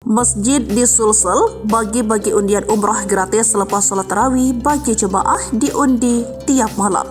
Masjid di Sulsel bagi-bagi undian umrah gratis selepas sholat tarawih bagi jemaah diundi tiap malam.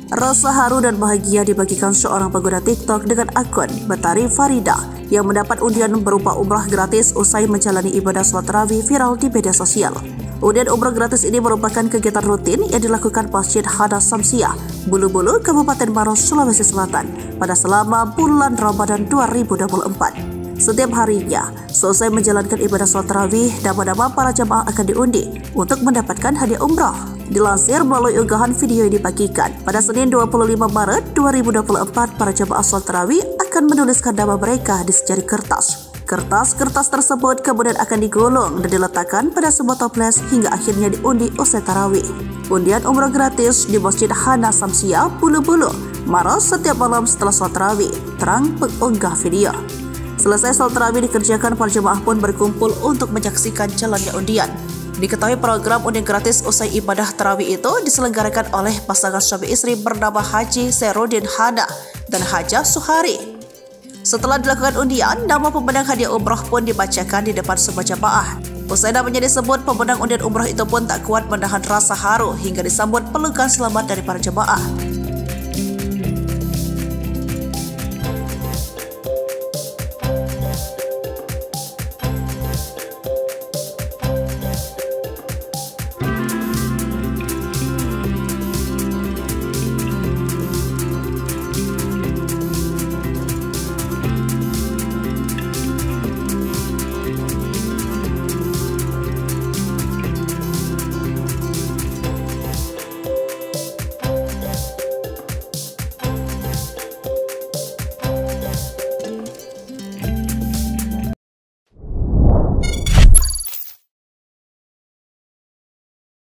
Rasa haru dan bahagia dibagikan seorang pengguna TikTok dengan akun Betari Farida yang mendapat undian berupa umrah gratis usai menjalani ibadah sholat tarawih viral di media sosial. Undian umrah gratis ini merupakan kegiatan rutin yang dilakukan Masjid Hana Samsiah, Bulu Bulu, Kabupaten Maros, Sulawesi Selatan pada selama bulan Ramadan 2024. Setiap harinya, selesai menjalankan ibadah sholat tarawih, nama-nama para jamaah akan diundi untuk mendapatkan hadiah umrah. Dilansir melalui unggahan video yang dibagikan, pada Senin 25 Maret 2024, para jamaah sholat tarawih akan menuliskan nama mereka di secari kertas. Kertas-kertas tersebut kemudian akan digulung dan diletakkan pada sebuah toples hingga akhirnya diundi usai tarawih. Undian umrah gratis di Masjid Hana Samsiah, Bulu Bulu, Maros setiap malam setelah sholat tarawih, terang pengunggah video. Selesai sholat tarawih dikerjakan, para jemaah pun berkumpul untuk menyaksikan jalannya undian. Diketahui program undian gratis usai ibadah tarawih itu diselenggarakan oleh pasangan suami istri bernama Haji Serudin Hana dan Hajah Suhari. Setelah dilakukan undian, nama pemenang hadiah umrah pun dibacakan di depan semua jemaah. Usai namanya disebut, pemenang undian umrah itu pun tak kuat menahan rasa haru hingga disambut pelukan selamat dari para jemaah.